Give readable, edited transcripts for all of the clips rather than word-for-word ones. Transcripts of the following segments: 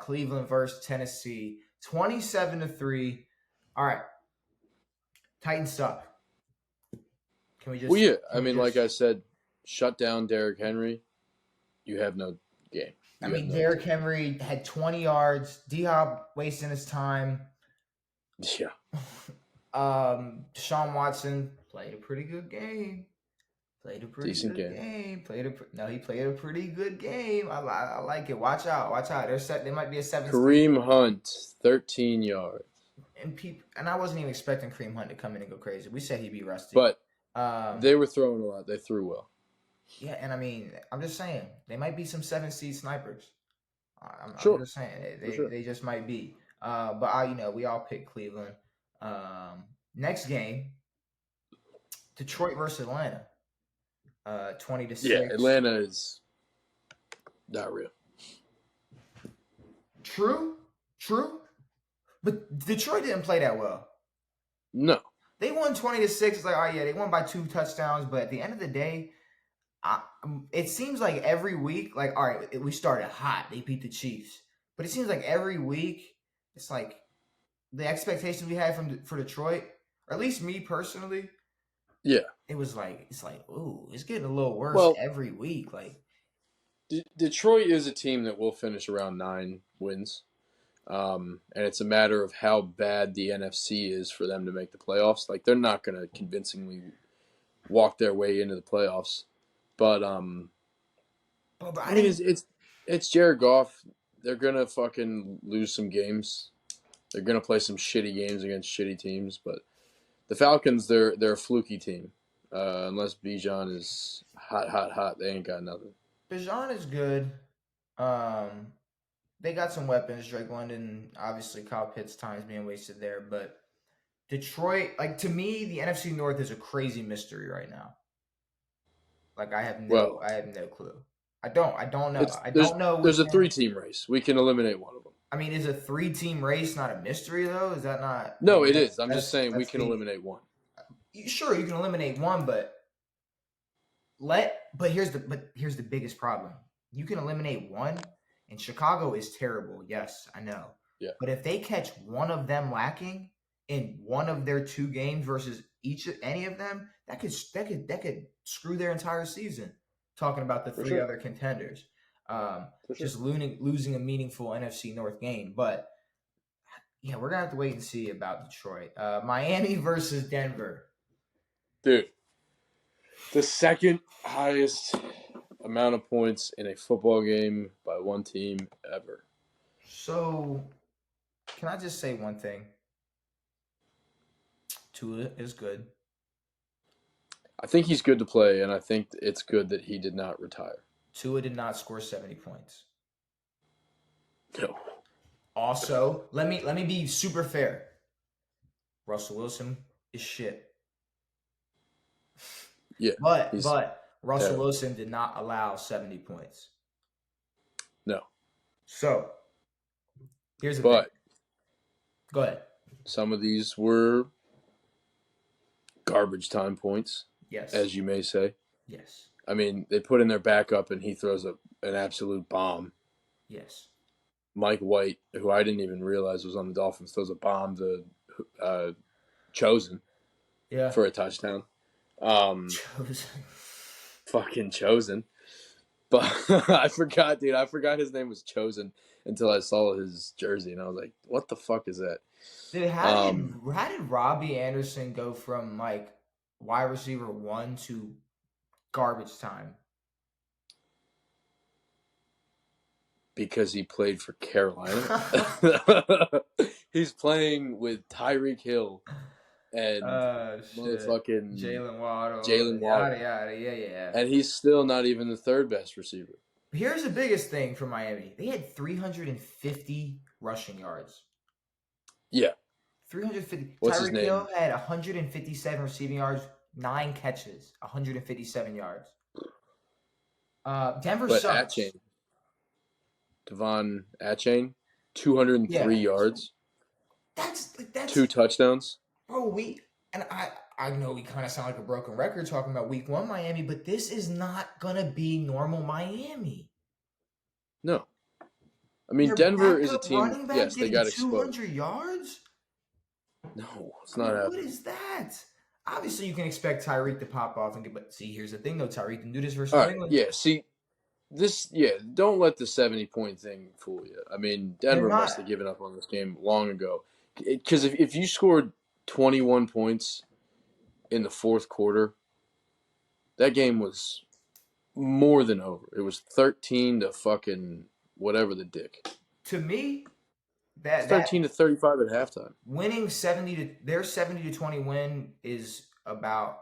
Cleveland versus Tennessee. 27-3. All right. Titans suck. Can we just? Well, yeah. I mean, like I said, shut down Derrick Henry. You have no game. Derrick Henry had 20 yards. D-Hop wasting his time. Yeah. Deshaun Watson played a pretty good game. He played a pretty good game. I like it. Watch out. There might be a 7. Kareem Hunt, 13 yards. And I wasn't even expecting Kareem Hunt to come in and go crazy. We said he'd be rusty. But they were throwing a lot. They threw well. Yeah, and I'm just saying, they might be some 7-seed snipers. I'm just saying, they just might be. But we all picked Cleveland. Next game, Detroit versus Atlanta. 20-6. Yeah, Atlanta is not real. True. But Detroit didn't play that well. No. They won 20-6. It's like, oh yeah, they won by 2 touchdowns. But at the end of the day, it seems like every week, like, all right, we started hot. They beat the Chiefs. But it seems like every week, it's like the expectations we had for Detroit, or at least me personally, yeah, it's like, ooh, it's getting a little worse every week. Like, Detroit is a team that will finish around 9 wins. And it's a matter of how bad the NFC is for them to make the playoffs. Like, they're not going to convincingly walk their way into the playoffs. But it's Jared Goff. They're gonna fucking lose some games. They're gonna play some shitty games against shitty teams. But the Falcons, they're a fluky team. Unless Bijan is hot, they ain't got nothing. Bijan is good. They got some weapons. Drake London, obviously, Kyle Pitts' time is being wasted there. But Detroit, like, to me, the NFC North is a crazy mystery right now. Like, I have no clue. I don't know. I don't know. There's a 3-team race. We can eliminate one of them. Is a 3-team race not a mystery though? Is that not? No, it is. I'm just saying we can eliminate one. Sure, you can eliminate one, but here's the biggest problem. You can eliminate one, and Chicago is terrible. Yes, I know. Yeah. But if they catch one of them lacking in one of their 2 games versus any of them, that could screw their entire season. Talking about the 3 other contenders, just losing a meaningful NFC North game. But yeah, we're gonna have to wait and see about Detroit. Miami versus Denver. Dude, the second highest amount of points in a football game by one team ever. So, can I just say one thing? Tua is good. I think he's good to play, and I think it's good that he did not retire. Tua did not score 70 points. No. Also, let me be super fair. Russell Wilson is shit. Yeah. But Russell Wilson did not allow 70 points. No. So, here's the thing. Go ahead. Some of these were garbage time points. Yes. As you may say. Yes. They put in their backup and he throws an absolute bomb. Yes. Mike White, who I didn't even realize was on the Dolphins, throws a bomb to Chosen for a touchdown. Chosen. Fucking Chosen. But I forgot his name was Chosen until I saw his jersey, and I was like, what the fuck is that? Dude, how did Robbie Anderson go from, like, wide receiver 1 to garbage time? Because he played for Carolina. He's playing with Tyreek Hill and motherfucking Jalen Waddle. Yeah. And he's still not even the 3rd best receiver. Here's the biggest thing for Miami. They had 350 rushing yards. Yeah. 350. What's his name? Tyreek Hill had 157 receiving yards, 9 catches, 157 yards. Denver sucks. Devan Achane, 203 yards. That's 2 touchdowns. Bro, I know we kind of sound like a broken record talking about week 1 Miami, but this is not going to be normal Miami. No. I mean, Their Denver is a backup team. running back Yes, they getting got exposed. 200 yards? No, it's I not mean, what happening. is that? Obviously, you can expect Tyreek to pop off and get. But see, here's the thing, though. Tyreek can do this versus All New right, England. yeah. See, this, yeah. Don't let the 70-point thing fool you. I mean, They're Denver not. must have given up on this game long ago. Because if you scored 21 points in the fourth quarter, that game was more than over. It was 13 to fucking whatever the dick. To me, It's that 13 to 35 at halftime. winning 70 to their 70 to 20 win is about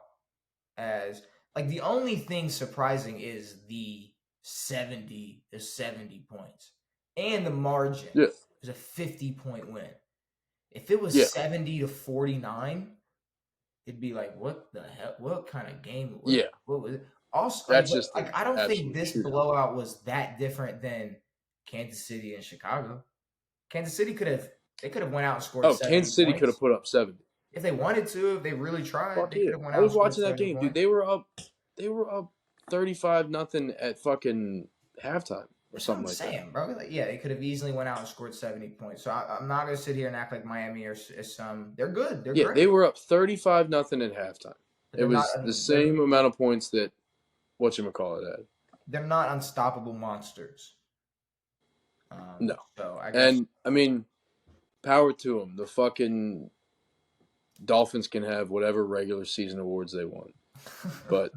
as like the only thing surprising is the 70 to 70 points and the margin Yeah, is a 50-point win. If it was yeah, 70 to 49, it'd be like, what the hell? What kind of game? yeah. What was it? Also, That's but, just an I don't think absolute this shootout. blowout was that different than Kansas City and Chicago. Kansas City could have went out and scored Oh, 70 Kansas City could have points put up 70. if they wanted to. If they really tried, Fuck they could yeah. have went I out and was scored watching that 70 game, dude. points. They were up 35-0 at fucking halftime or That's what something I'm like that. saying, bro. Like, yeah, they could have easily went out and scored 70 points. So I'm not gonna sit here and act like Miami is some. They're good. They're Yeah, they great. were up 35-0 at halftime. But It was the same amount of points that whatchamacallit had. they're not unstoppable monsters. No. So I guess And, I mean, power to them. The fucking Dolphins can have whatever regular season awards they want. But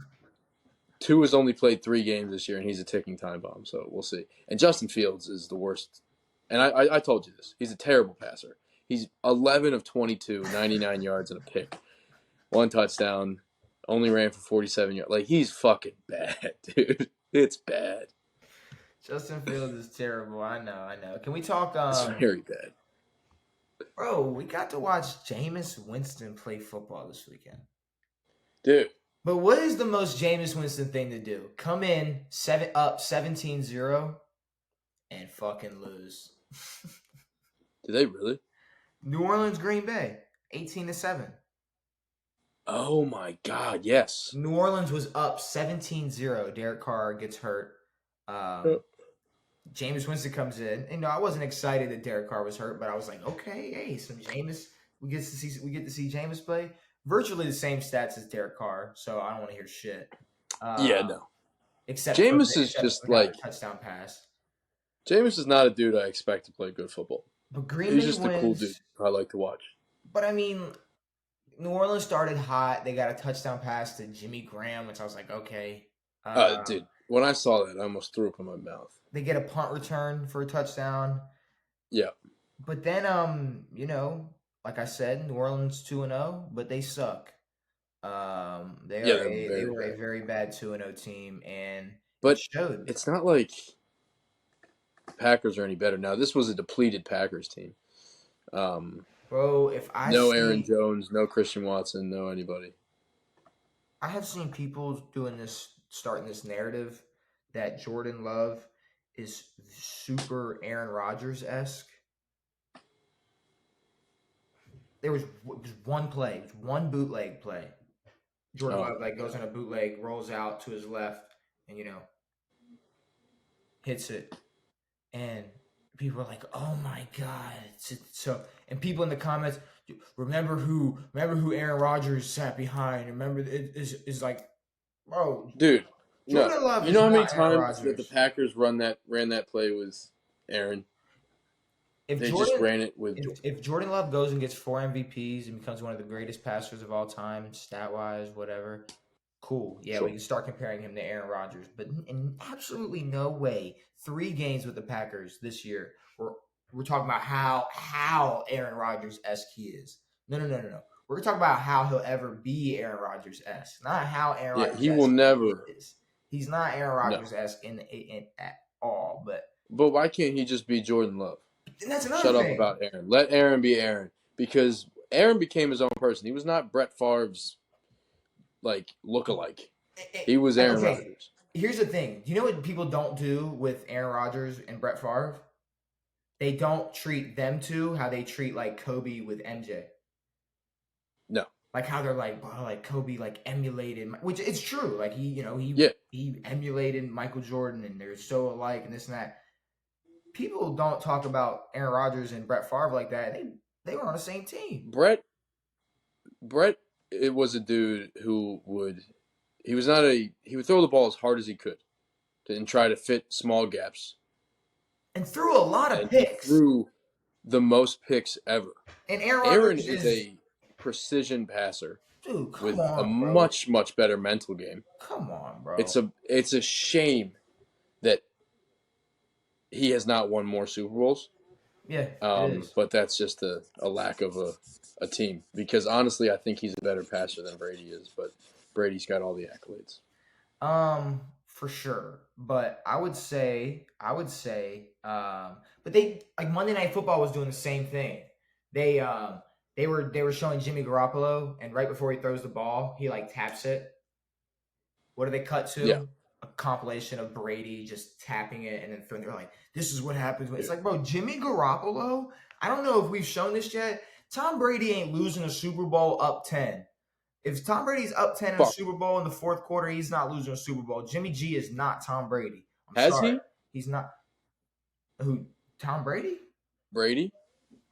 Tua has only played 3 games this year, and he's a ticking time bomb, so we'll see. And Justin Fields is the worst. And I told you this. He's a terrible passer. He's 11 of 22, 99 yards and a pick. 1 touchdown, only ran for 47 yards. Like, he's fucking bad, dude. It's bad. Justin Fields is terrible. I know. Can we talk? It's very bad. Bro, we got to watch Jameis Winston play football this weekend. Dude. But what is the most Jameis Winston thing to do? Come in up 17-0 and fucking lose. Did they really? New Orleans, Green Bay, 18-7. Oh, my God, yes. New Orleans was up 17-0. Derek Carr gets hurt. Jameis Winston comes in. And, I wasn't excited that Derek Carr was hurt, but I was like, okay, hey, some Jameis. We get to see Jameis play. Virtually the same stats as Derek Carr, so I don't want to hear shit. Yeah, no. Except Jameis for is just the like touchdown pass. Jameis is not a dude I expect to play good football. But Green He's Bay just wins. a cool dude I like to watch. But I mean, New Orleans started hot. They got a touchdown pass to Jimmy Graham, which I was like, okay. Dude, when I saw that, I almost threw up in my mouth. They get a punt return for a touchdown. Yeah. But then, like I said, New Orleans 2-0, but they suck. They were a very bad 2-0 team, and but it showed. It's not like the Packers are any better now. This was a depleted Packers team. Bro, if I no Aaron Jones, no Christian Watson, no anybody. I have seen people starting this narrative that Jordan Love is super Aaron Rodgers-esque. There was one play, one bootleg play. Jordan Love goes on a bootleg, rolls out to his left, and hits it. And people are like, "Oh my god!" So, and people in the comments, remember who Aaron Rodgers sat behind. Remember, it is like, bro, dude. Jordan No, Love you know how many Aaron times that the Packers ran that play with Aaron? Just ran it with Jordan. If Jordan Love goes and gets 4 MVPs and becomes one of the greatest passers of all time, stat wise, whatever, cool. Yeah, we can start comparing him to Aaron Rodgers. But in absolutely no way, 3 games with the Packers this year, we're talking about how Aaron Rodgers-esque he is. No. We're talking about how he'll ever be Aaron Rodgers-esque, not how Aaron Rodgers-esque he will never. is. He's not Aaron Rodgers-esque in at all. But why can't he just be Jordan Love? And that's another Shut thing. up about Aaron. Let Aaron be Aaron, because Aaron became his own person. He was not Brett Favre's lookalike. He was Aaron Rodgers. Here's the thing. You know what people don't do with Aaron Rodgers and Brett Favre? They don't treat them two how they treat Kobe with MJ. No. Like how they're Kobe emulated, which it's true. He emulated Michael Jordan, and they're so alike and this and that. people don't talk about Aaron Rodgers and Brett Favre like that. They were on the same team. Brett, it was a dude who would he was not a he would throw the ball as hard as he could and try to fit small gaps. And threw a lot of And he picks. threw the most picks ever. And Aaron Aaron Rodgers is is, a precision passer dude, come with a on, bro. much better mental game. Come on, bro. It's a shame that he has not won more Super Bowls. Yeah, it is. But that's just a lack of a team. Because honestly, I think he's a better passer than Brady is. But Brady's got all the accolades. For sure. But I would say, but they like Monday Night Football was doing the same thing. They were showing Jimmy Garoppolo, and right before he throws the ball, he like taps it. What do they cut to? Yeah. A compilation of Brady just tapping it and then throwing. They're like, "This is what happens when it's like, bro, Jimmy Garoppolo." I don't know if we've shown this yet. Tom Brady ain't losing a Super Bowl up 10. If Tom Brady's up 10 in a Super Bowl in the fourth quarter, he's not losing a Super Bowl. Jimmy G is not Tom Brady. Has he? He's not. Who? Tom Brady? Brady?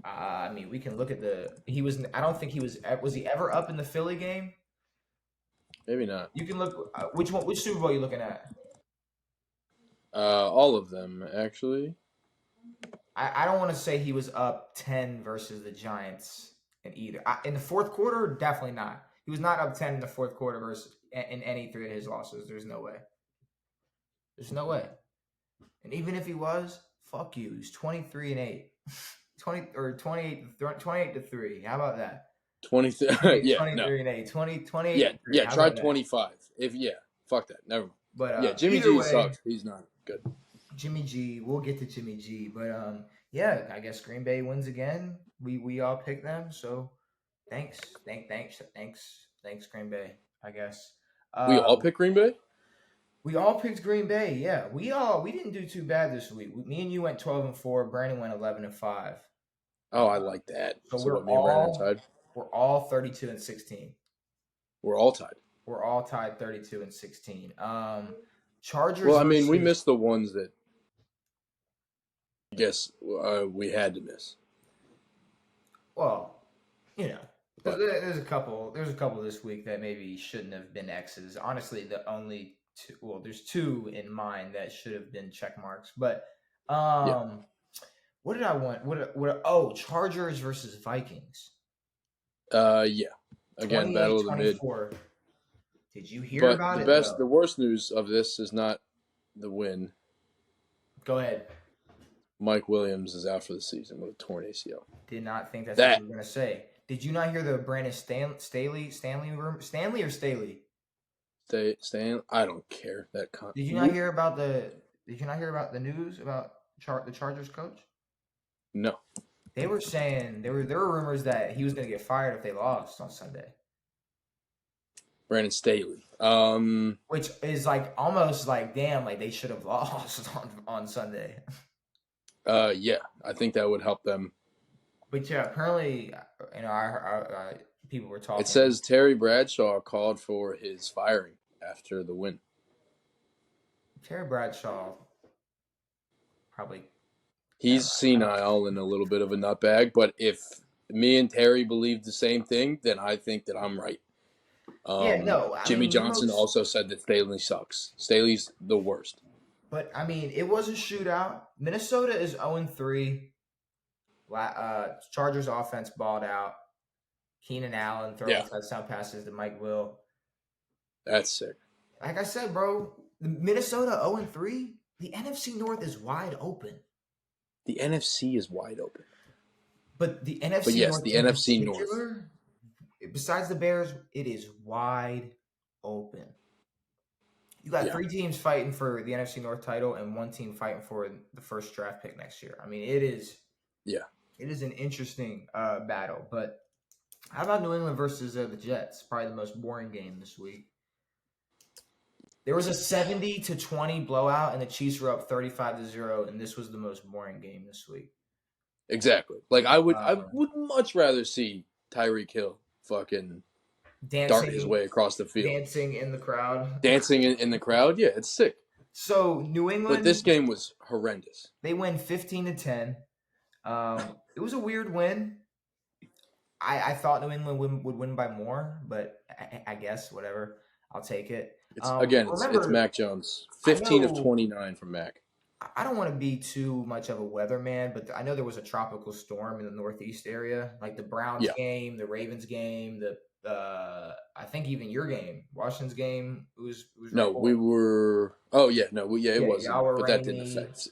I mean, we can look at he was. I don't think he was. Was he ever up in the Philly game? Maybe not. You can look. Which one? Which Super Bowl are you looking at? All of them, actually. I don't want to say he was up 10 versus the Giants in either. In the fourth quarter, definitely not. He was not up 10 in the fourth quarter versus in any three of his losses. There's no way. There's no way. And even if he was, fuck you. He's 23-8. 28 to 3. How about that? 23 yeah, 23-8. 28. Yeah, try 25. Fuck that. Never mind. But Jimmy G sucks. He's not good. Jimmy G, we'll get to Jimmy G, but I guess Green Bay wins again. We all picked them, so thanks Green Bay, I guess. We all picked Green Bay? We all picked Green Bay, yeah. We didn't do too bad this week. Me and you went 12-4. Brandon went 11-5. Oh, I like that. So what, me and Brandon are tied? We're all 32-16. We're all tied. We're all tied 32-16. Chargers. Well, I mean, we missed the ones that I guess we had to miss. Well, there's a couple this week that maybe shouldn't have been X's. Honestly, the only two. Well, there's two in mind that should have been check marks. But what did I want? Chargers versus Vikings. Yeah. Again, battle of the mid. Did you hear about it? The worst news of this is not the win. Go ahead. Mike Williams is out for the season with a torn ACL. Did not think that's what you were going to say. Did you not hear the Brandon Stanley rumor? Stanley or Staley? Stan, I don't care. Did you not hear about the news about the Chargers coach? No. They were saying there were rumors that he was going to get fired if they lost on Sunday. Brandon Staley. Which is like almost like damn, like they should have lost on Sunday. Yeah, I think that would help them. But yeah, apparently, I people were talking. It says Terry Bradshaw called for his firing after the win. Terry Bradshaw probably. He's senile and a little bit of a nutbag, but if me and Terry believe the same thing, then I think that I'm right. Jimmy Johnson also said that Staley sucks. Staley's the worst. But, I mean, it was a shootout. Minnesota is 0-3. Chargers offense balled out. Keenan Allen throwing touchdown passes to Mike Will. That's sick. Like I said, bro, Minnesota 0-3. The NFC North is wide open. The NFC is wide open. But the NFC North. The NFC North. Besides the Bears, it is wide open. You got three teams fighting for the NFC North title and one team fighting for the first draft pick next year. I mean, it is an interesting battle. But how about New England versus the Jets? Probably the most boring game this week. There was a 70-20 blowout, and the Chiefs were up 35-0, and this was the most boring game this week. Exactly. Like I would much rather see Tyreek Hill fucking dart his way across the field. Dancing in the crowd. Dancing in the crowd? Yeah, it's sick. So New But this England, game was horrendous. they win 15-10. It was a weird win. I thought New England would win by more, but I guess whatever. I'll take it. It's Remember, Mac Jones, I 15 of know 29 from Mac. I don't want to be too much of a weatherman, but I know there was a tropical storm in the Northeast area, like the Browns Yeah. game, the Ravens game, the I think even your game, Washington's game. It was No, right. we were. Oh yeah, no, it Yeah, wasn't. y'all were But that didn't rainy. affect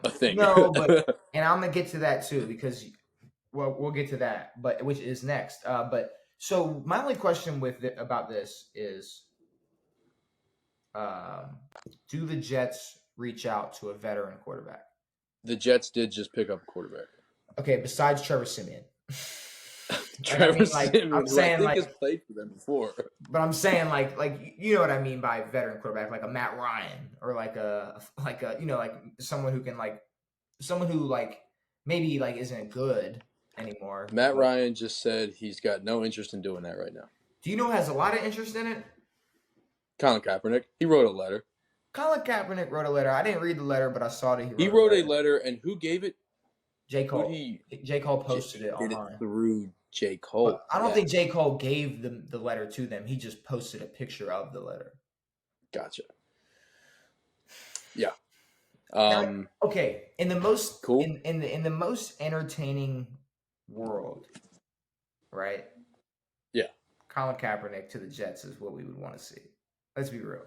a thing. No, and I'm gonna get to that too because well, we'll get to that, but which is next. But so my only question about this is, um, do the Jets reach out to a veteran quarterback? The Jets did just pick up a quarterback. Okay, besides Trevor Siemian. Trevor Siemian, I'm who I saying think like, has played for them before. but I'm saying like you know what I mean by veteran quarterback, like a Matt Ryan or like a like someone who can like someone who like maybe like isn't good anymore. Matt Ryan just said he's got no interest in doing that right now. Do you know who has a lot of interest in it? Colin Kaepernick, he wrote a letter. Colin Kaepernick wrote a letter. I didn't read the letter, but I saw that He wrote a letter, and who gave it? J. Cole. He J. Cole posted it did it online. through J. Cole. But I don't think J. Cole gave the letter to them. He just posted a picture of the letter. Gotcha. Yeah. Okay. In the most cool. in the most entertaining world, right? Yeah. Colin Kaepernick to the Jets is what we would want to see. Let's be real.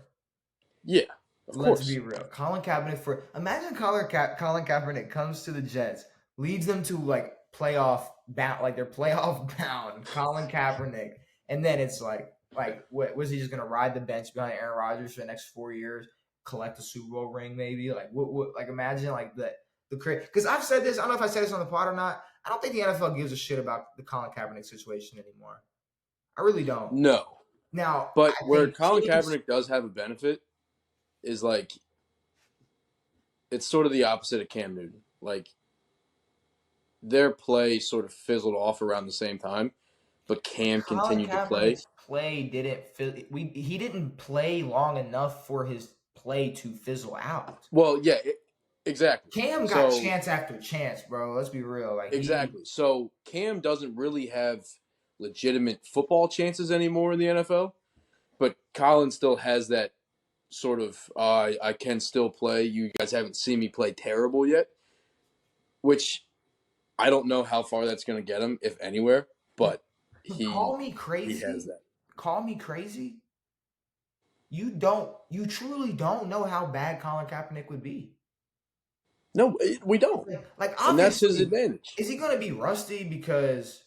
Yeah. Let's be real. Colin Kaepernick imagine Colin Kaepernick comes to the Jets, leads them to like playoff bound, like they're playoff bound. Colin Kaepernick, and then it's like what was he just gonna ride the bench behind Aaron Rodgers for the next 4 years, collect a Super Bowl ring maybe? Like what like imagine like the because I've said this. I don't know if I said this on the pod or not. I don't think the NFL gives a shit about the Colin Kaepernick situation anymore. I really don't. No. Now, but where Colin Kaepernick does have a benefit is like it's sort of the opposite of Cam Newton. Like their play sort of fizzled off around the same time, but Cam continued to play. He didn't play long enough for his play to fizzle out. Well, yeah, exactly. Cam got chance after chance, bro. Let's be real. Like exactly. So Cam doesn't really have legitimate football chances anymore in the NFL, but Colin still has that sort of I can still play. You guys haven't seen me play terrible yet, which I don't know how far that's going to get him, if anywhere. But call me crazy. He has that. Call me crazy. You truly don't know how bad Colin Kaepernick would be. No, we don't. Like and that's his advantage. Is he going to be rusty because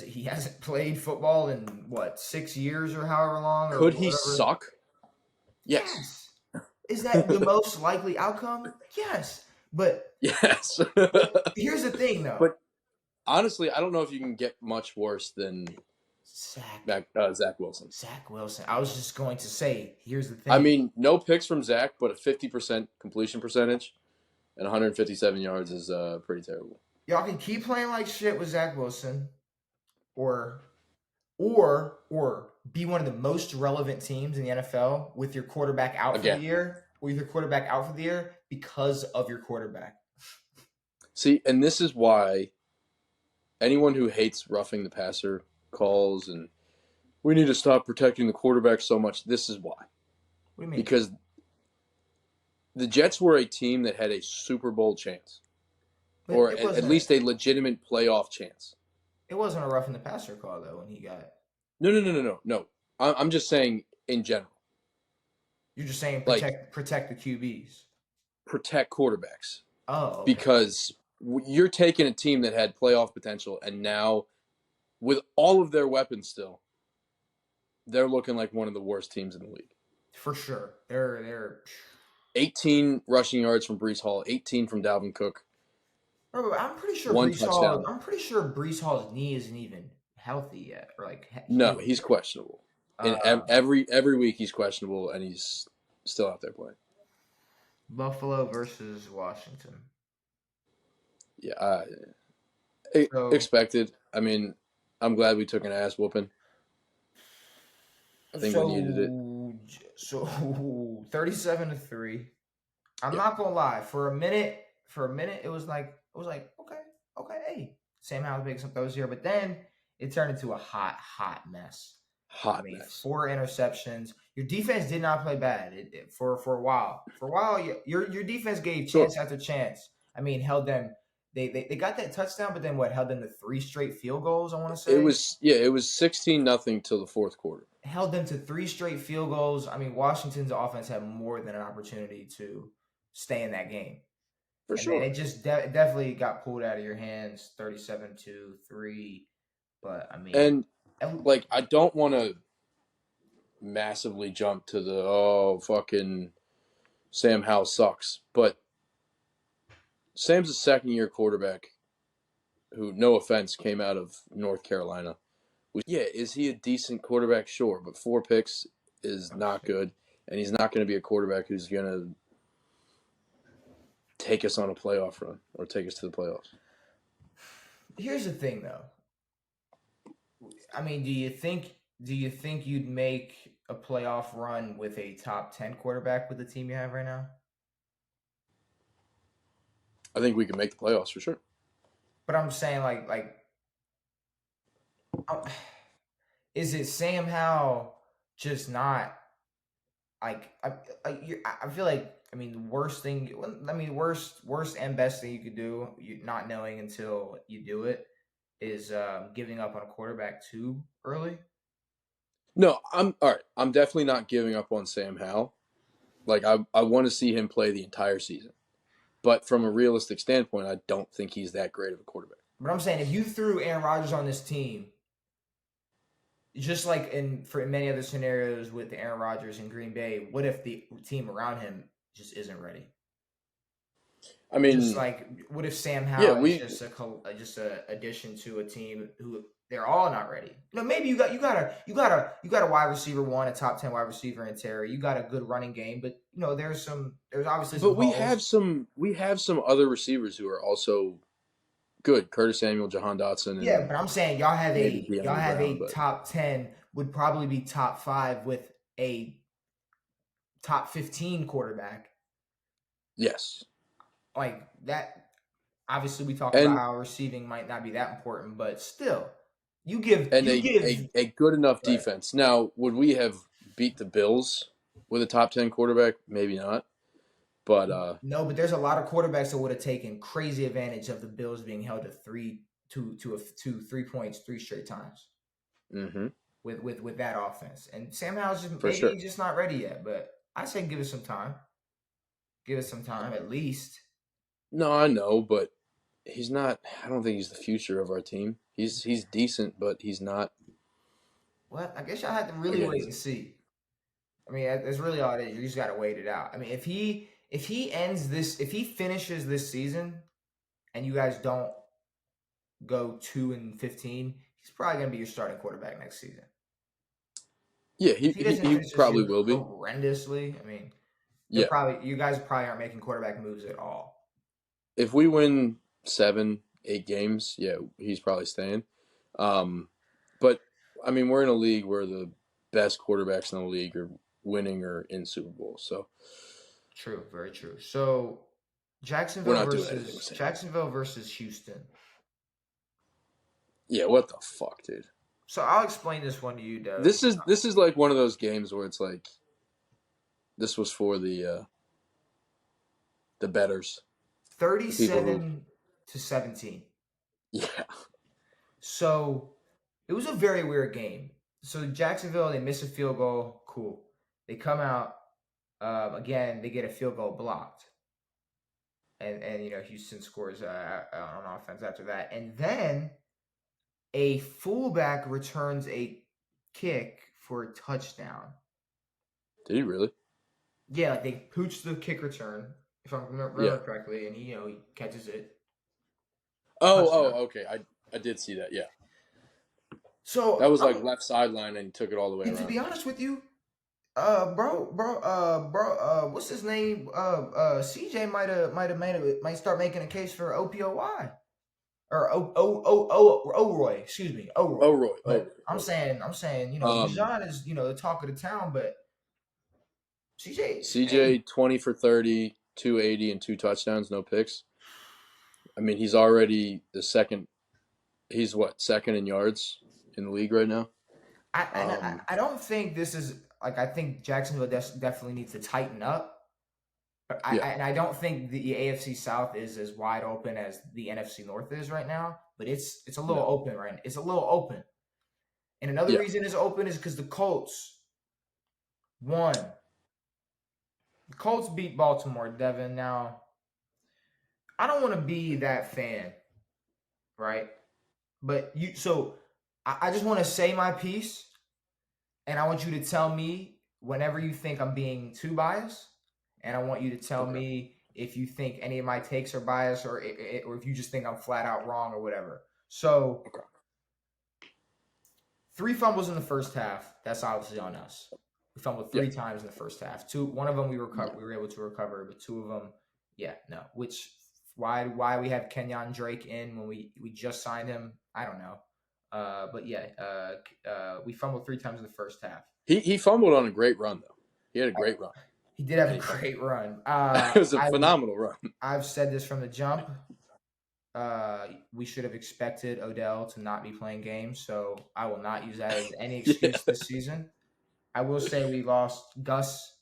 he hasn't played football in what 6 years or however long? Could he suck? Yes. Is that the most likely outcome? Yes. But yes. Here's the thing, though. But honestly, I don't know if you can get much worse than Zach Wilson. Zach Wilson. I was just going to say, here's the thing. I mean, no picks from Zach, but a 50% completion percentage and 157 yards is pretty terrible. Y'all can keep playing like shit with Zach Wilson, or be one of the most relevant teams in the NFL with your quarterback out for the year, because of your quarterback. See, and this is why anyone who hates roughing the passer calls and we need to stop protecting the quarterback so much, this is why. What do you mean? Because the Jets were a team that had a Super Bowl chance, or at least a legitimate playoff chance. It wasn't a roughing the passer call, though, when he got... No. I'm just saying in general. You're just saying protect the QBs. Protect quarterbacks. Oh, okay. Because you're taking a team that had playoff potential, and now, with all of their weapons still, they're looking like one of the worst teams in the league. For sure. They're 18 rushing yards from Breece Hall, 18 from Dalvin Cook. Bro, I'm pretty sure Breece Hall's knee isn't even healthy yet, or no, he's questionable. And every week he's questionable, and he's still out there playing. Buffalo versus Washington. Yeah, expected. I mean, I'm glad we took an ass whooping. I think we needed it. So 37-3. I'm Yeah, not gonna lie. For a minute, it was like okay, hey, Sam Howell's making some throws here, but then it turned into a hot mess. I hot mean, mess. 4 interceptions. Your defense did not play bad for a while. For a while, your defense gave Sure. chance after chance. I mean, held them. They got that touchdown, but then what? Held them to 3 straight field goals. I want to It say was yeah, it was 16-0 till the fourth quarter. held them to 3 straight field goals. I mean, Washington's offense had more than an opportunity to stay in that game. For And then sure. it just definitely got pulled out of your hands 37-3. But I mean, And like I don't want to massively jump to the fucking Sam Howell sucks, but Sam's a second year quarterback who, no offense, came out of North Carolina. Yeah, is he a decent quarterback? Sure, but 4 picks is not good, and he's not going to be a quarterback who's going to take us on a playoff run or take us to the playoffs. here's the thing though. I mean, do you think you'd make a playoff run with a top 10 quarterback with the team you have right now? I think we can make the playoffs for sure. But I'm saying uh, is it Sam Howell just not like I feel like I mean the worst thing I mean worst and best thing you could do you not knowing until you do it is giving up on a quarterback too early. No, I'm all right. I'm definitely not giving up on Sam Howell. Like I want to see him play the entire season. But from a realistic standpoint, I don't think he's that great of a quarterback. But I'm saying if you threw Aaron Rodgers on this team, just like in many other scenarios with Aaron Rodgers in Green Bay, what if the team around him just isn't ready? I Just mean, like what if Sam yeah, Howell is we just a addition to a team who they're all not ready. Maybe you got a wide receiver one, a top 10 wide receiver in Terry. You got a good running game, but there's obviously but some holes. we have some other receivers who are also good. Curtis Samuel, Jahan Dotson, Yeah, and but I'm saying y'all have maybe a y'all De'Ami have Brown. a But top 10 would probably be top 5 with a top 15 quarterback yes, like that. Obviously, we talked about and how receiving might not be that important, but still, you give and you give. a good enough Right. defense. Now, would we have beat the Bills with a top 10 quarterback? Maybe not. But No, but there's a lot of quarterbacks that would have taken crazy advantage of the Bills being held to 3 points 3 straight times mm-hmm, with that offense. And Sam Howell's just for maybe sure. he's just not ready yet. But I say give it some time. Give it some time at least. No, I know, but he's not. I don't think he's the future of our team. He's decent, but he's not. Well, I guess y'all have to really Again, wait he's and see. I mean, that's really all it is. You just got to wait it out. I mean, if he finishes this season and you guys don't go 2-15, he's probably gonna be your starting quarterback next season. yeah. If he doesn't He finish this probably year will be. horrendously, I mean, Yeah. you guys probably aren't making quarterback moves at all. If we win 7, 8 games, yeah, he's probably staying. Um, but I mean, we're in a league where the best quarterbacks in the league are winning or in Super Bowls, so True, very true. So we're Jacksonville not doing anything with versus Sam Howell. Jacksonville versus Houston. Yeah, what the fuck, dude? So I'll explain this one to you, Dev. This is like one of those games where it's like this was for the betters, the people who 37-17. yeah. So it was a very weird game. So Jacksonville, they miss a field goal. Cool. They come out again. They get a field goal blocked, and Houston scores on offense after that, and then a fullback returns a kick for a touchdown. Did he really? Yeah, like they pooch the kick return, if I Yeah. remember correctly, and he catches it touchdown. Okay. I did see that. Yeah. That So was like left sideline and he took it all the way and to around. be honest with you, what's his name? CJ might start making a case for OPOY or Roy. Excuse me, Roy. Oh, But I'm okay. saying, Um, Bijan is the talk of the town, but CJ, CJ hey, 20 for 30. 280 and 2 touchdowns, no picks. I mean, he's already the second. He's what, second in yards in the league right now? I don't think this is like, I think Jacksonville definitely needs to tighten up. But Yeah. I don't think the AFC South is as wide open as the NFC North is right now, but it's a little open right now. It's a little open. And another reason it's open is because the Colts won. The Colts beat Baltimore, Devin. Now, I don't want to be that fan, right? But I just want to say my piece, and I want you to tell me whenever you think I'm being too biased, and I want you to tell me if you think any of my takes are biased, or if you just think I'm flat out wrong or whatever. So, 3 fumbles in the first half. That's obviously on us. We fumbled 3 times in the first half. One of them we were able to recover, but 2 of them, no. Why we have Kenyon Drake in when we just signed him? I don't know. We fumbled 3 times in the first half. He fumbled on a great run though. He had a great run. He did have a great run. It was a phenomenal run. I've said this from the jump. We should have expected Odell to not be playing games, so I will not use that as any excuse this season. I will say we lost Gus,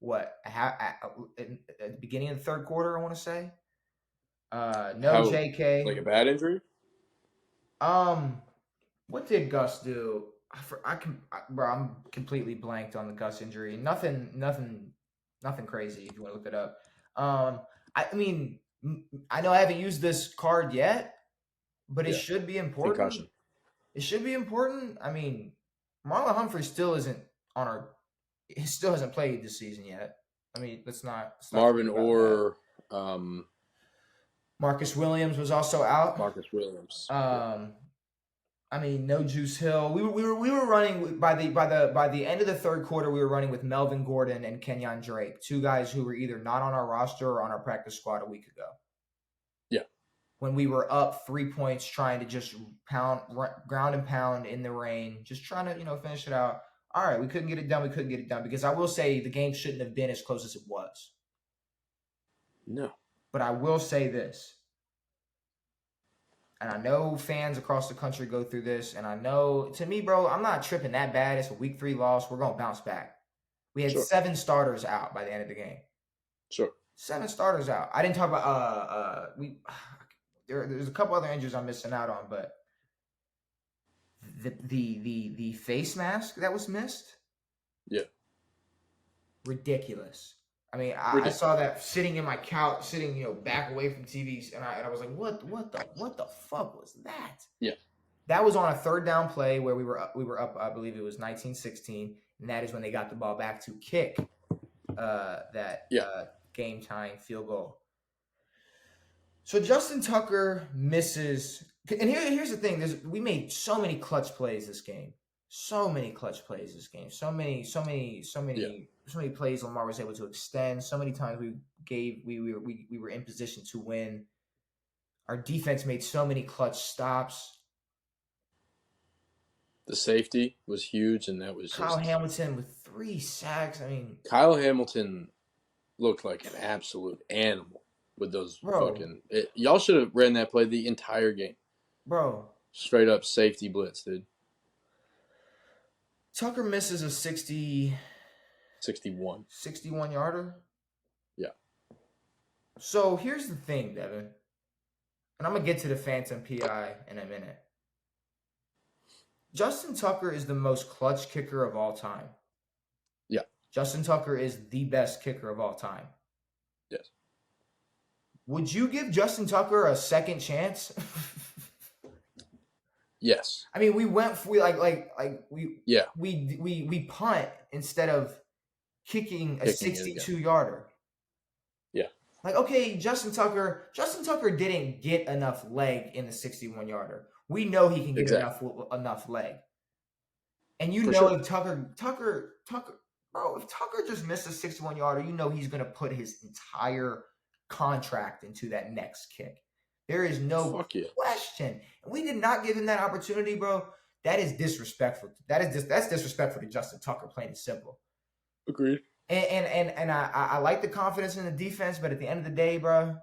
at the beginning of the third quarter, I want to say. JK. Like a bad injury? What did Gus do? I'm completely blanked on the Gus injury. Nothing crazy if you want to look it up. I mean, I know I haven't used this card yet, but it should be important. Concussion. It should be important. I mean, Marlon Humphrey still hasn't played this season yet. I mean, let's not Marvin or Marcus Williams was also out. Marcus Williams. I mean, no Juice Hill. We were running by the end of the third quarter. We were running with Melvin Gordon and Kenyon Drake, 2 guys who were either not on our roster or on our practice squad a week ago. Yeah. When we were up 3 points, trying to just ground and pound in the rain, just trying to finish it out. All right, we couldn't get it done. Because I will say the game shouldn't have been as close as it was. No. But I will say this. And I know fans across the country go through this. And I know, to me, bro, I'm not tripping that bad. It's a week 3 loss. We're going to bounce back. We had 7 starters out by the end of the game. Sure. 7 starters out. I didn't talk about there's a couple other injuries I'm missing out on, but the face mask that was missed. Yeah. Ridiculous. I mean, I saw that sitting in my couch, back away from TVs, and I was like, what the fuck was that? Yeah. That was on a 3rd down play where we were up, I believe it was 19-16, and that is when they got the ball back to kick that game tying field goal. So Justin Tucker misses, and here's the thing: we made so many clutch plays this game. So many plays Lamar was able to extend. So many times we were in position to win. Our defense made so many clutch stops. The safety was huge, and that was Kyle Hamilton with 3 sacks. I mean, Kyle Hamilton looked like an absolute animal with those y'all should have ran that play the entire game. Bro. Straight up safety blitz, dude. Tucker misses a 61 yarder. Yeah. So here's the thing, Devin. And I'm going to get to the phantom PI in a minute. Justin Tucker is the most clutch kicker of all time. Yeah. Justin Tucker is the best kicker of all time. Yes. Would you give Justin Tucker a second chance? Yes. I mean, we punt instead of kicking a 62-yarder. Yeah. Like, okay, Justin Tucker didn't get enough leg in the 61-yarder. We know he can get enough leg. And if Tucker, bro, if Tucker just missed a 61-yarder, he's going to put his entire contract into that next kick. There is no question. And we did not give him that opportunity, bro. That is disrespectful. That's disrespectful to Justin Tucker, plain and simple. Agreed. And I like the confidence in the defense, but at the end of the day, bro,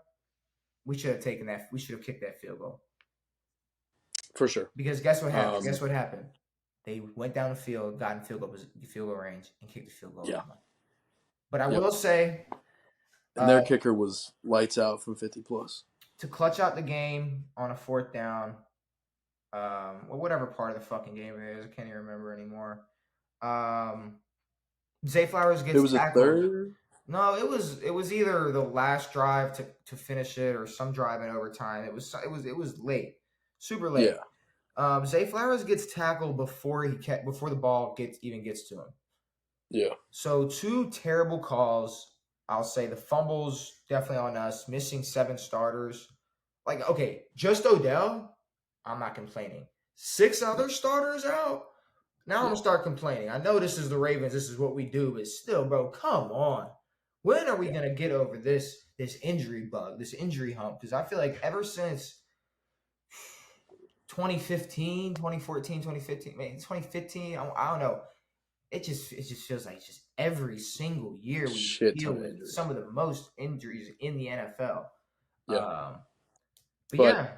we should have taken that. We should have kicked that field goal. For sure. Because guess what happened? Um, Guess what happened? They went down the field, got in field goal range, and kicked the field goal. yeah. But I Yep. will say, And their kicker was lights out from 50 plus. to clutch out the game on a 4th down, or whatever part of the fucking game it is, I can't even remember anymore. Zay Flowers gets It was tackled. a third. No, it was either the last drive to finish it or some drive in overtime. It was late, super late. Yeah. Zay Flowers gets tackled before the ball gets to him. Yeah. So 2 terrible calls. I'll say the fumbles definitely on us. Missing 7 starters. Like, okay, just Odell, I'm not complaining. 6 other starters out. Now I'm gonna start complaining. I know this is the Ravens. This is what we do, but still, bro, come on. When are we gonna get over this injury bug, this injury hump? Because I feel like ever since 2015, 2014, 2015, man, 2015, I don't know. It just feels like just every single year we deal with some of the most injuries in the NFL. Yeah. But yeah.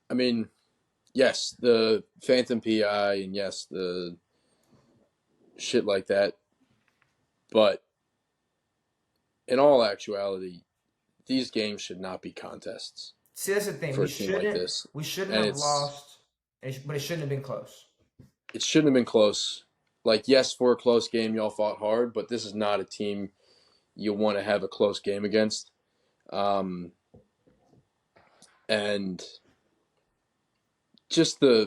I mean, yes, the phantom PI and yes, the shit like that. But in all actuality, these games should not be contests. See, that's the thing. For a team like this. We shouldn't have lost, but it shouldn't have been close. It shouldn't have been close. Like, yes, for a close game, y'all fought hard, but this is not a team you want to have a close game against. And just I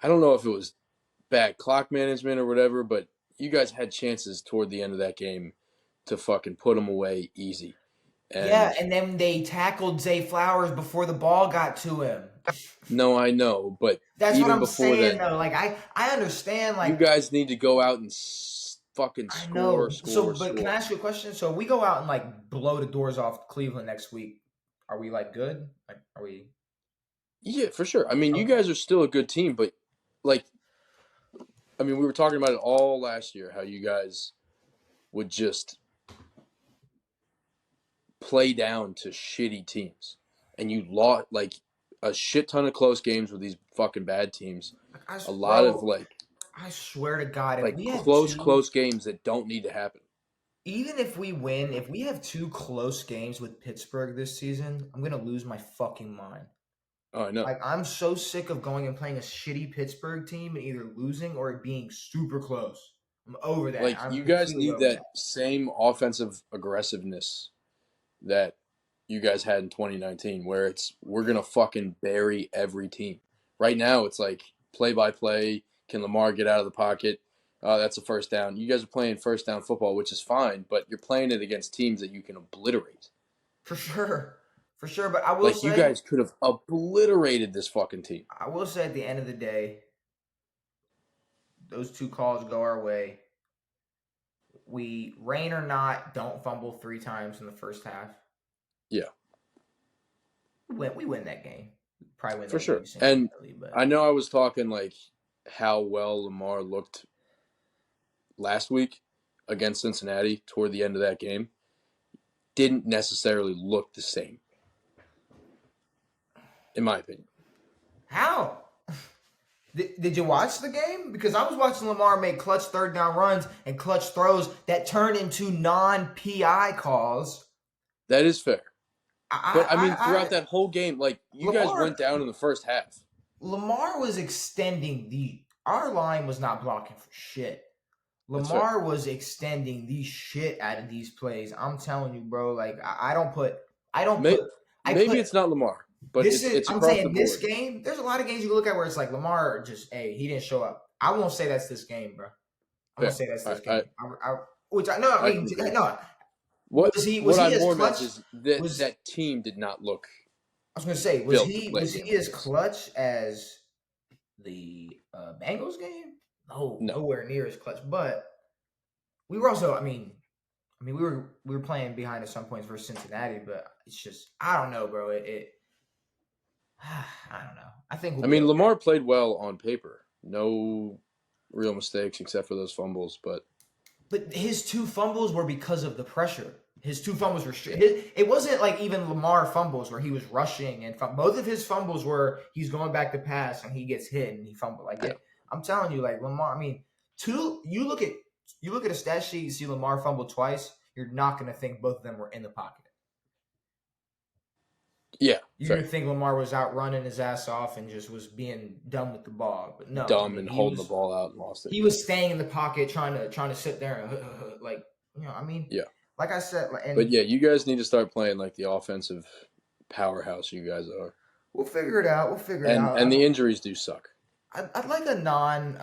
don't know if it was bad clock management or whatever, but you guys had chances toward the end of that game to fucking put them away easy. And then they tackled Zay Flowers before the ball got to him. No, I know, but that's even what I'm before saying, that, though. Like, I understand, like, you guys need to go out and fucking score. Can I ask you a question? So if we go out and, like, blow the doors off Cleveland next week, are we, like, good? Like, are we? Yeah, for sure. I mean, you guys are still a good team, but, like, I mean, we were talking about it all last year, how you guys would just play down to shitty teams. And you lost, like, a shit ton of close games with these fucking bad teams. I swear to God, like close games that don't need to happen. Even if we win, if we have 2 close games with Pittsburgh this season, I'm gonna lose my fucking mind. Oh, I know. Like, I'm so sick of going and playing a shitty Pittsburgh team and either losing or it being super close. I'm over that. Like, you guys need that same offensive aggressiveness that you guys had in 2019, where we're gonna fucking bury every team. Right now, it's like play by play. Can Lamar get out of the pocket? That's a first down. You guys are playing first down football, which is fine, but you're playing it against teams that you can obliterate. For sure. But I will say, you guys could have obliterated this fucking team. I will say, at the end of the day, those 2 calls go our way. We, rain or not, don't fumble 3 times in the first half. Yeah. We win that game. Probably win for that sure. Game and I know I was talking like how well Lamar looked last week against Cincinnati toward the end of that game. Didn't necessarily look the same, in my opinion. How? Did you watch the game? Because I was watching Lamar make clutch 3rd down runs and clutch throws that turn into non-PI calls. That is fair. But I mean, throughout that whole game, like, you guys went down in the first half. Lamar was extending our line was not blocking for shit. Lamar was extending the shit out of these plays. I'm telling you, bro. Like, maybe it's not Lamar, but it's I'm saying this game. There's a lot of games you can look at where it's like Lamar just, hey, he didn't show up. I won't say that's this game, bro. I won't say that's this game. What I'm more meant is that team did not look. I was going to say, was he as clutch as the Bengals game? No, nowhere near as clutch. But we were also, I mean, we were playing behind at some points versus Cincinnati, but it's just, I don't know, bro. I don't know. I think Lamar played well on paper. No real mistakes except for those fumbles. But his 2 fumbles were because of the pressure. His 2 fumbles were it wasn't like even Lamar fumbles where he was rushing and both of his fumbles were he's going back to pass and he gets hit and he fumbled. Like I'm telling you, like Lamar. I mean, you look at a stat sheet, you see Lamar fumbled twice. You're not going to think both of them were in the pocket. Yeah, you're going to think Lamar was out running his ass off and just was being dumb with the ball, but no, dumb and holding the ball out and lost it. He was staying in the pocket, trying to sit there and like I mean, yeah. Like I said, but yeah, you guys need to start playing like the offensive powerhouse you guys are. We'll figure it out. And the injuries do suck. I'd like a non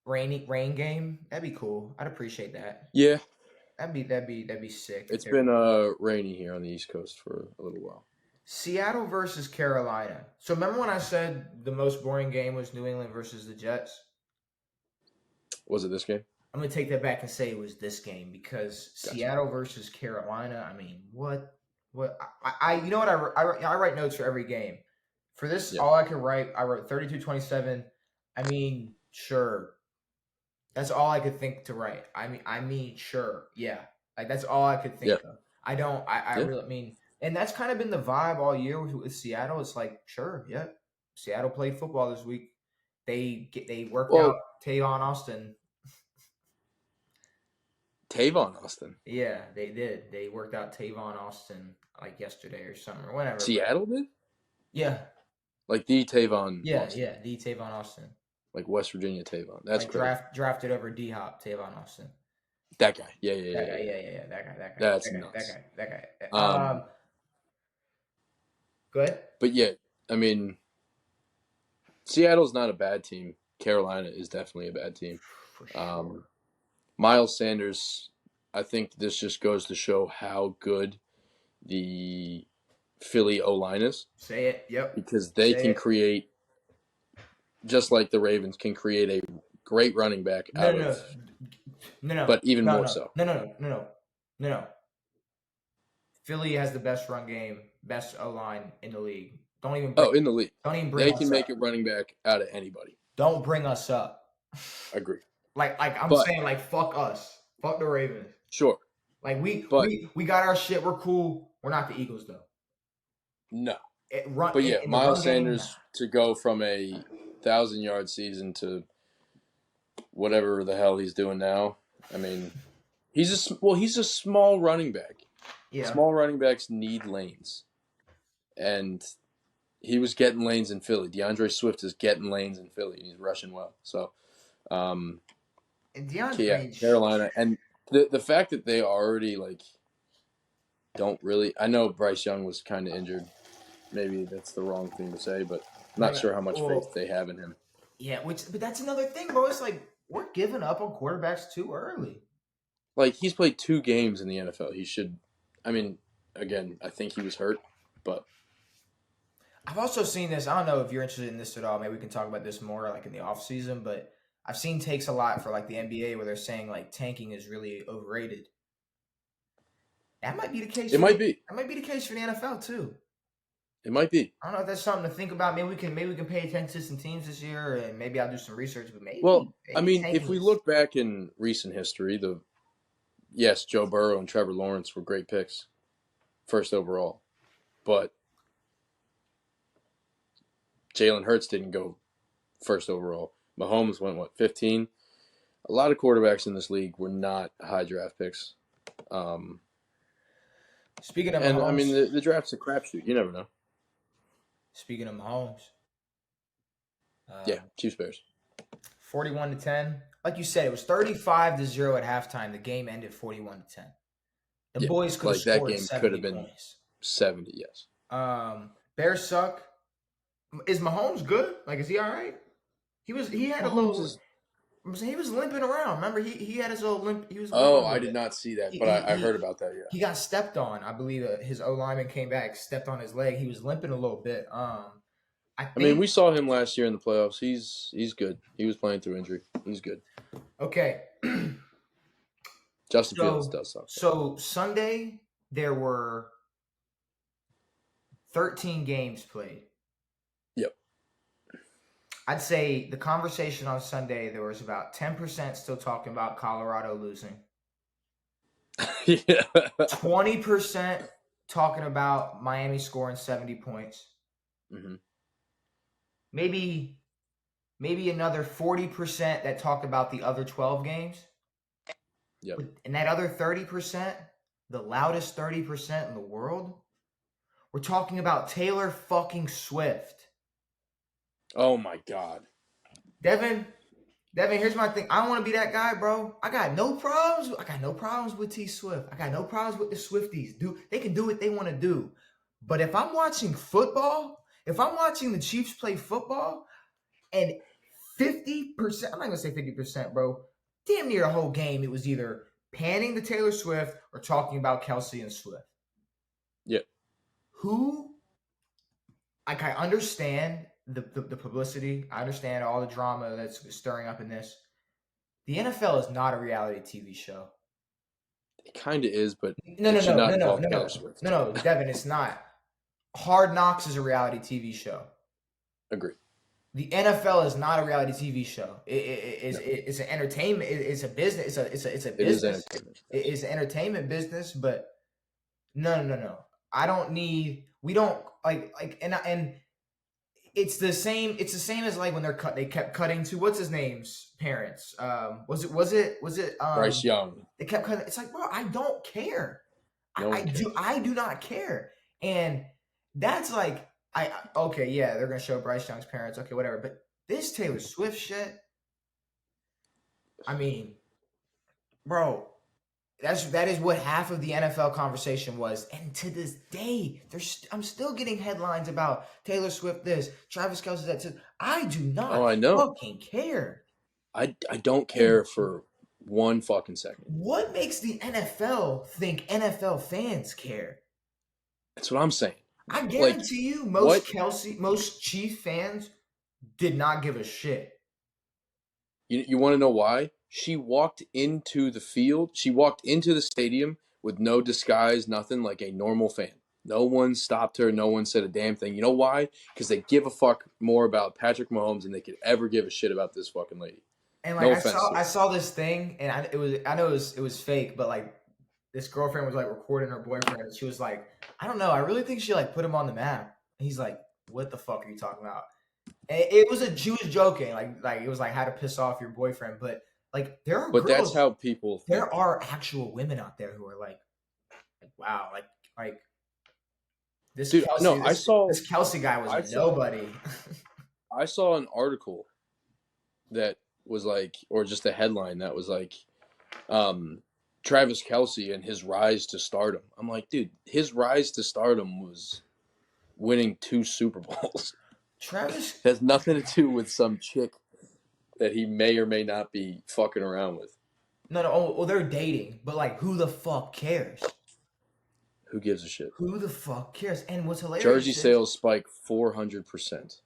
rain game. That'd be cool. I'd appreciate that. Yeah. That'd be sick. It's been rainy here on the East Coast for a little while. Seattle versus Carolina. So remember when I said the most boring game was New England versus the Jets? Was it this game? I'm going to take that back and say it was this game because gotcha. Seattle versus Carolina. I mean, what? I you know what? I write notes for every game. For this, all I could write, I wrote 32-27. I mean, sure. That's all I could think to write. I mean, sure. Yeah. Like, that's all I could think of. I really mean, and that's kind of been the vibe all year with Seattle. It's like, sure, yeah. Seattle played football this week. They worked out Tavon Austin. Tavon Austin? Yeah, they did. They worked out Tavon Austin like yesterday or something or whatever. Seattle did? Yeah. Like the Tavon Austin. Yeah, the Tavon Austin. Like West Virginia Tavon. That's like great. Drafted over D-Hop, Tavon Austin. That guy. Yeah. That guy. That's nuts. That guy. Go ahead. But yeah, I mean, Seattle's not a bad team. Carolina is definitely a bad team. For sure. Miles Sanders, I think this just goes to show how good the Philly O-line is. Say it. Yep. Because they can create, just like the Ravens can create a great running back out of. No. But even more so. No. Philly has the best run game, best O-line in the league. In the league. Don't even bring They us can up. make a running back out of anybody. Don't bring us up. Agree. Like I'm saying, like, fuck us. Fuck the Ravens. Sure. Like, we got our shit. We're cool. We're not the Eagles, though. No. Miles Sanders to go from a 1,000-yard season to whatever the hell he's doing now. I mean, he's a small running back. Yeah. Small running backs need lanes. And he was getting lanes in Philly. DeAndre Swift is getting lanes in Philly, and he's rushing well. So, Carolina. And the fact that they already, like, don't really – I know Bryce Young was kind of injured. Maybe that's the wrong thing to say, but I'm not sure how much faith they have in him. Yeah, but that's another thing, bro. It's like we're giving up on quarterbacks too early. Like, he's played 2 games in the NFL. He should – I mean, again, I think he was hurt, but – I've also seen this. I don't know if you're interested in this at all. Maybe we can talk about this more like in the off season, but I've seen takes a lot for like the NBA where they're saying like tanking is really overrated. That might be the case. That might be the case for the NFL too. It might be. I don't know if that's something to think about. Maybe we can pay attention to some teams this year, and maybe I'll do some research. But maybe. I mean, if we look back in recent history, Joe Burrow and Trevor Lawrence were great picks, first overall, but Jalen Hurts didn't go first overall. Mahomes went, 15? A lot of quarterbacks in this league were not high draft picks. Speaking of Mahomes, I mean, the draft's a crapshoot. You never know. Speaking of Mahomes. Chiefs Bears. 41-10. Like you said, it was 35-0 at halftime. The game ended 41-10. The boys could have scored that game 70 could have been points. 70, yes. Bears suck. Is Mahomes good? Like, is he all right? He had a little. He was limping around. Remember, he had his little limp. He was. I did not see that, but I heard about that. Yeah. He got stepped on. I believe his O lineman came back, stepped on his leg. He was limping a little bit. I mean, we saw him last year in the playoffs. He's good. He was playing through injury. He's good. Okay. Justin Fields does suck. So Sunday there were 13 games played. Yep. I'd say the conversation on Sunday, there was about 10% still talking about Colorado losing, Yeah. 20% talking about Miami scoring 70 points, Hmm. maybe another 40% that talked about the other 12 games. Yep. And that other 30%, the loudest 30% in the world, we're talking about Taylor fucking Swift. Oh my God. Devin, here's my thing. I don't want to be that guy, bro. I got no problems. I got no problems with T Swift. I got no problems with the Swifties. They can do what they want to do. But if I'm watching football, if I'm watching the Chiefs play football, and 50%, I'm not gonna say 50%, bro. Damn near the whole game, it was either panning to Taylor Swift or talking about Kelsey and Swift. Yep. Who, like, I understand the publicity. I understand all the drama that's stirring up in this. The NFL is not a reality TV show. It kind of is, but No, it no, should no, not no, no, involve no, Taylor no, Swift. no, no, Devin, it's not. Hard Knocks is a reality TV show. Agree. The NFL is not a reality TV show. No, It's an entertainment. It's a business. It's a it is business. entertainment. It's an entertainment business. But no, no, no, no. I don't need. We don't and it's the same. It's the same as like when they kept cutting to what's his name's parents. Was it Bryce Young. they kept cutting. It's like, bro, I don't care. No one cares. I do not care. And that's like okay, yeah, they're gonna show Bryce Young's parents, okay, whatever. But this Taylor Swift shit, I mean, bro, that is what half of the NFL conversation was. And to this day, I'm still getting headlines about Taylor Swift this, Travis Kelce that. I do Oh, not I know. fucking care. I don't care for one fucking second. What makes the NFL think NFL fans care? That's what I'm saying. I Like, guarantee you, what? most Chief fans did not give a shit. You want to know why? She walked into the field. She walked into the stadium with no disguise, nothing, like a normal fan. No one stopped her. No one said a damn thing. You know why? Because they give a fuck more about Patrick Mahomes than they could ever give a shit about this fucking lady. And like No offense to I her. saw this thing, and I know it was fake, but like this girlfriend was like recording her boyfriend, and she was like, I don't know, I really think she like put him on the map. And he's like, what the fuck are you talking about? And she was joking, like it was like how to piss off your boyfriend, but like there are But that's girls, how people think. there are actual women out there who are like wow, like this Dude, Kelsey, no, this Kelsey guy was nobody. I saw an article that was like, or just a headline that was like, Travis Kelce and his rise to stardom. I'm like, dude, his rise to stardom was winning 2 Super Bowls. Travis It has nothing to do with some chick that he may or may not be fucking around with. no, well, they're dating, but like, who the fuck cares? Who gives a shit? Who the fuck cares? And what's hilarious Jersey is, sales spike 400%.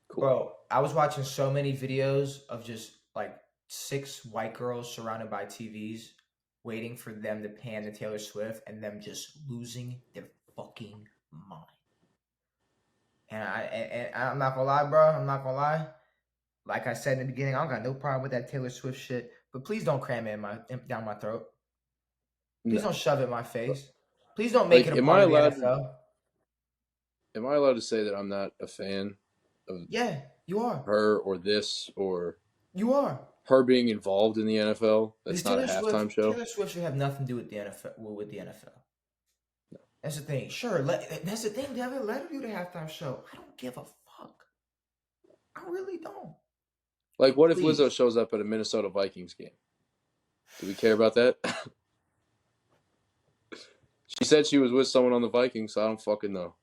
Cool. bro, I was watching so many videos of just like 6 white girls surrounded by TVs waiting for them to pan to Taylor Swift and them just losing their fucking mind. And I'm not gonna lie, bro. I'm not gonna lie. Like I said in the beginning, I don't got no problem with that Taylor Swift shit. But please don't cram it down my throat. Please No. don't shove it in my face. Please don't make Like, it a am part I of the allowed? NFL. Am I allowed to say that I'm not a fan of Yeah, you are. her or this or You are. her being involved in the NFL? That's Because not a halftime show. Taylor Swift should have nothing to do with the NFL. With the NFL. That's the thing. Sure, that's the thing, Devin. Let her do the halftime show. I don't give a fuck. I really don't. Like, what if Please. Lizzo shows up at a Minnesota Vikings game? Do we care about that? She said she was with someone on the Vikings, so I don't fucking know.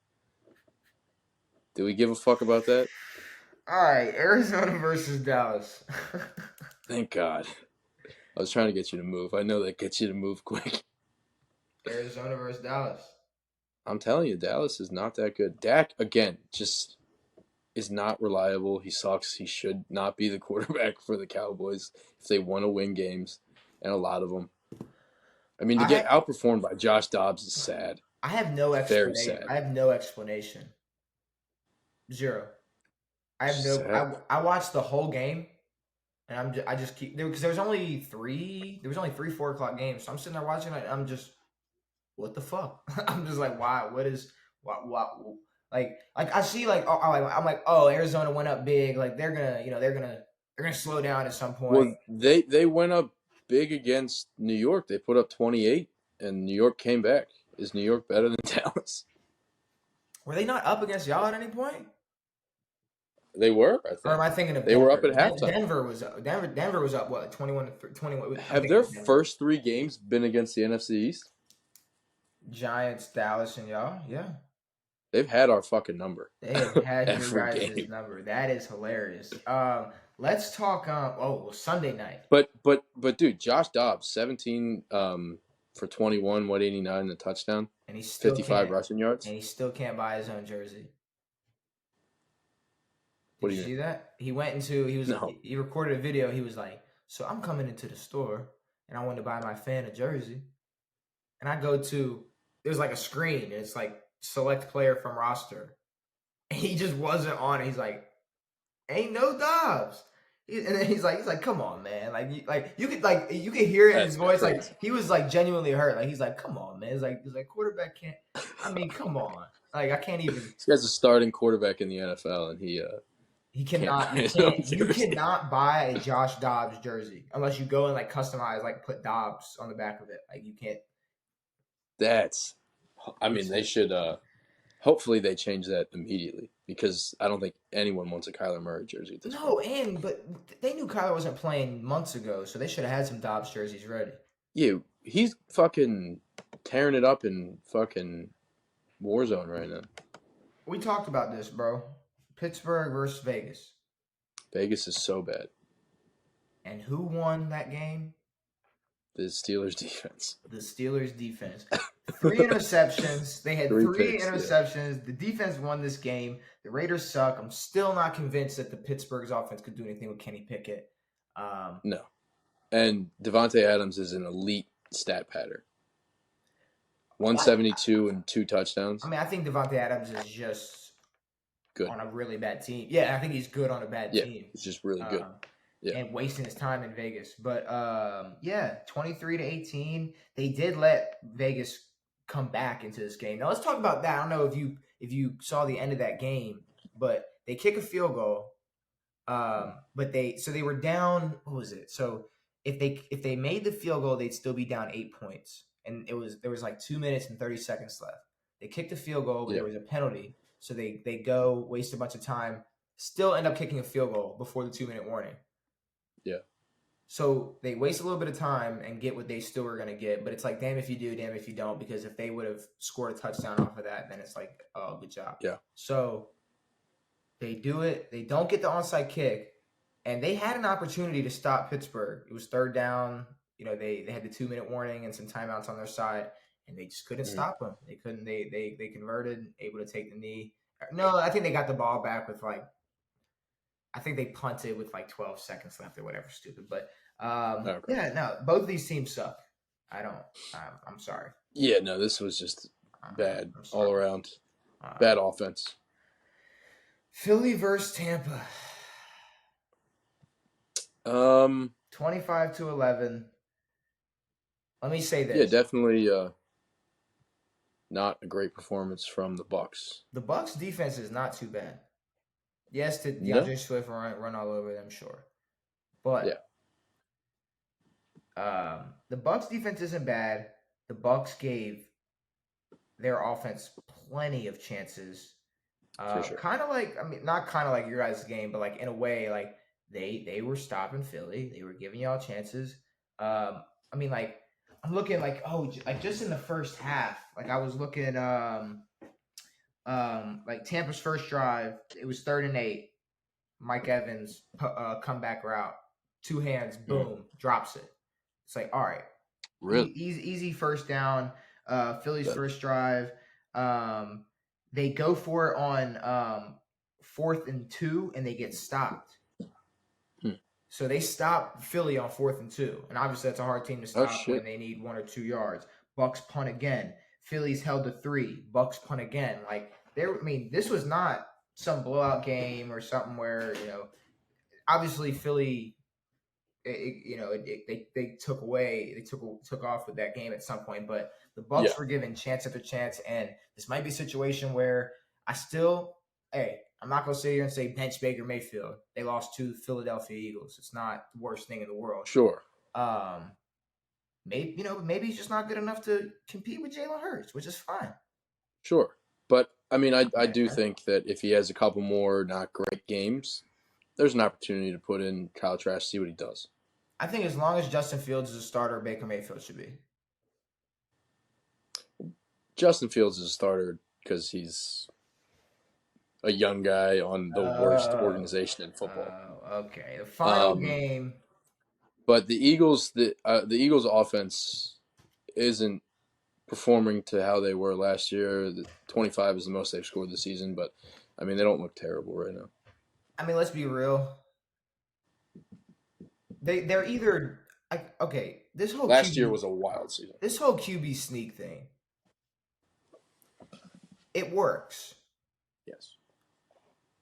Do we give a fuck about that? All right, Arizona versus Dallas. Thank God. I was trying to get you to move. I know that gets you to move quick. Arizona versus Dallas. I'm telling you, Dallas is not that good. Dak, again, just is not reliable. He sucks. He should not be the quarterback for the Cowboys if they want to win games, and a lot of them. I mean, to get outperformed by Josh Dobbs is sad. I have no explanation. Very sad. I have no explanation. Zero. I have no. Sad. I watched the whole game, and I just keep there because there was only 4 o'clock games. So I'm sitting there watching it. And I'm just, what the fuck? I'm just like, why? What is what? Like I see I'm like, oh, Arizona went up big. Like they're gonna slow down at some point. Well, they went up big against New York. They put up 28, and New York came back. Is New York better than Dallas? Were they not up against y'all at any point? They were, I Or am think. I thinking of They were up Denver? at halftime. Denver was up. Denver was up what 21. I'm Have thinking their of Denver. first 3 games been against the NFC East? Giants, Dallas, and y'all. Yeah, They've had our fucking number. they have had your Every guys' game. number. That is hilarious. Let's talk. Sunday night, But dude, Josh Dobbs, 17 for 21, 189, the touchdown, and he still 55 can't. rushing yards. And he still can't buy his own jersey. What Did do you you see that? No. He recorded a video. He was like, "So I'm coming into the store, and I wanted to buy my fan a jersey, and I go to there's like a screen, and it's like select player from roster, and he just wasn't on it. He's like, ain't no Dobbs." And then he's like, "Come on, man! You could hear it in his That's voice. crazy. Like he was like genuinely hurt. Like he's like, "Come on, man!" He's like quarterback can't. I mean, come on! Like I can't even. This guy's a starting quarterback in the NFL, and he He can't cannot. buy You his own can't. You jersey. cannot buy a Josh Dobbs jersey unless you go and like customize, like put Dobbs on the back of it. Like you can't. That's. I mean, they should. Hopefully, they change that immediately because I don't think anyone wants a Kyler Murray jersey at this point. But they knew Kyler wasn't playing months ago, so they should have had some Dobbs jerseys ready. Yeah, he's fucking tearing it up in fucking Warzone right now. We talked about this, bro. Pittsburgh versus Vegas. Vegas is so bad. And who won that game? The Steelers defense. The Steelers defense. 3 interceptions. They had 3 picks, interceptions. Yeah. The defense won this game. The Raiders suck. I'm still not convinced that the Pittsburgh's offense could do anything with Kenny Pickett. No. And Devontae Adams is an elite stat pattern. 172 and 2 touchdowns. I mean, I think Devontae Adams is just good on a really bad team. Yeah, I think he's good on a bad team. He's just really good. And wasting his time in Vegas. But 23-18. They did let Vegas come back into this game. Now let's talk about that. I don't know if you saw the end of that game, but they kick a field goal. But they were down. What was it? So if they made the field goal, they'd still be down 8 points, and there was like 2 minutes and 30 seconds left. They kicked a field goal, but there was a penalty, so they go waste a bunch of time, still end up kicking a field goal before the 2-minute warning. Yeah. So they waste a little bit of time and get what they still were going to get, but it's like, damn if you do, damn if you don't, because if they would have scored a touchdown off of that, then it's like, oh, good job. Yeah. So they do it. They don't get the onside kick, and they had an opportunity to stop Pittsburgh. It was 3rd down. They had the 2-minute warning and some timeouts on their side, and they just couldn't stop them. They couldn't. They converted, able to take the knee. No, I think they got the ball back with I think they punted with 12 seconds left or whatever stupid. But both of these teams suck. I'm sorry. Yeah, no, this was just bad all around. Bad offense. Philly versus Tampa. 25-11. Let me say this. Yeah, definitely not a great performance from the Bucs. The Bucs defense is not too bad. Yes, did DeAndre Swift run all over them? Sure. But the Bucs defense isn't bad. The Bucs gave their offense plenty of chances. For sure. Kind of not kind of like your guys' game, but in a way, they were stopping Philly. They were giving y'all chances. I'm looking just in the first half. I was looking Tampa's first drive, it was 3rd and 8. Mike Evans comeback route, 2 hands, boom, drops it. It's like, all right, really easy first down. Philly's first drive. They go for it on 4th and 2, and they get stopped. So they stop Philly on 4th and 2, and obviously that's a hard team to stop when they need 1 or 2 yards. Bucs punt again. Philly's held to 3. Bucs punt again. This was not some blowout game or something where obviously Philly, they took off with that game at some point, but the Yeah, Bucks were given chance after chance, and this might be a situation where I'm not gonna sit here and say bench Baker Mayfield. They lost to the Philadelphia Eagles. It's not the worst thing in the world. sure. Maybe he's just not good enough to compete with Jalen Hurts, which is fine. Sure. But, I mean, I do Okay. think that if he has a couple more not great games, there's an opportunity to put in Kyle Trask, see what he does. I think as long as Justin Fields is a starter, Baker Mayfield should be. Justin Fields is a starter because he's a young guy on the worst organization in football. Okay. The final game. But the Eagles offense isn't performing to how they were last year. The 25 is the most they've scored this season, but I mean they don't look terrible right now. I mean, let's be real. They're either okay. This whole Last year was a wild season. This whole QB sneak thing, it works. Yes.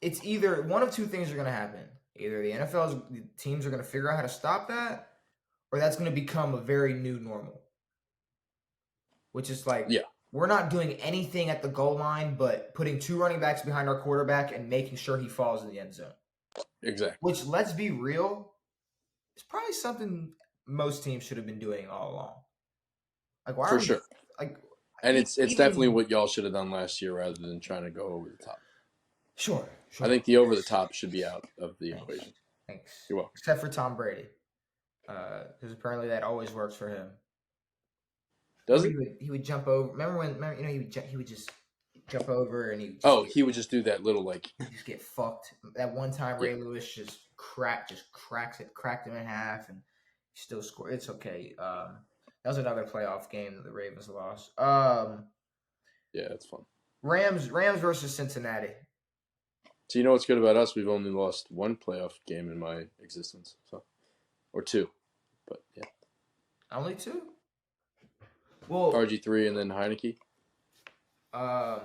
It's either one of two things are going to happen. Either the NFL's teams are going to figure out how to stop that, or that's going to become a very new normal. Which is like, we're not doing anything at the goal line but putting two running backs behind our quarterback and making sure he falls in the end zone. Exactly. Which, let's be real, is probably something most teams should have been doing all along. Like, why? For sure. Like, and it's definitely what y'all should have done last year rather than trying to go over the top. Sure. I think the over the top should be out of the equation. Thanks. You're welcome. Except for Tom Brady, because apparently that always works for him. Does it? He would jump over. Remember he would just jump over and he would just do that little he'd just get fucked. That one time Ray Lewis just cracked him in half and he still scored. It's okay. That was another playoff game that the Ravens lost. Yeah, it's fun. Rams versus Cincinnati. So you know what's good about us? We've only lost one playoff game in my existence, or two, but yeah. Only two. Well, RG3 and then Heineke. I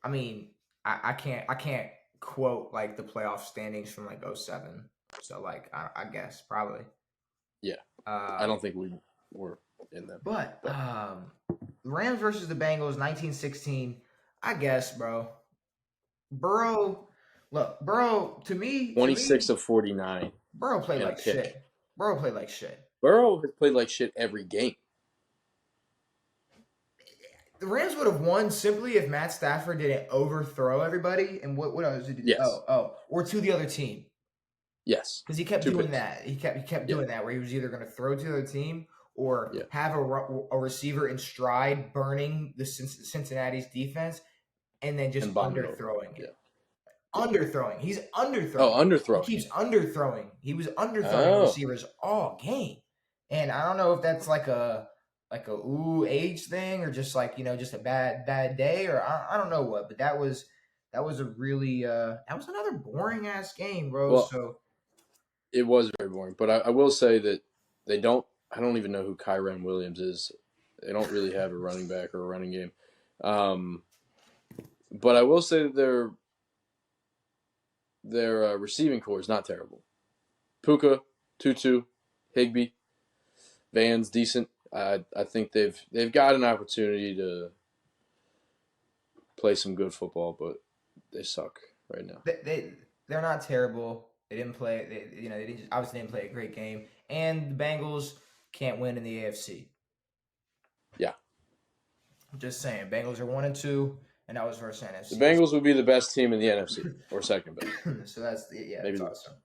mean, I can't quote like the playoff standings from like 2007. So like I guess probably. Yeah. I don't think we were in them. But Rams versus the Bengals, 1916. I guess, bro. Burrow, to me, 26 of 49. Burrow played like shit. Burrow played like shit. Burrow has played like shit every game. The Rams would have won simply if Matt Stafford didn't overthrow everybody. And what else did he do? Yes. Or to the other team. Yes. Because he kept doing that. He kept doing that where he was either going to throw to the other team or have a receiver in stride burning the Cincinnati's defense and then just underthrowing it. Yeah. Underthrowing. He's underthrowing. Oh, underthrowing. He keeps underthrowing. He was underthrowing receivers all game. And I don't know if that's like a age thing or just like, just a bad day or I don't know what, but that was a really that was another boring ass game, bro. Well, so it was very boring, but I will say that I don't even know who Kyren Williams is. They don't really have a running back or a running game. But I will say that their receiving core is not terrible. Puka, Tutu, Higbee, Van's decent. I think they've got an opportunity to play some good football, but they suck right now. They're not terrible. They didn't play. They obviously didn't play a great game, and the Bengals can't win in the AFC. Yeah, I'm just saying, Bengals are 1-2, and that was versus NFC. The Bengals would be the best team in the NFC or second best. So that's maybe that's awesome.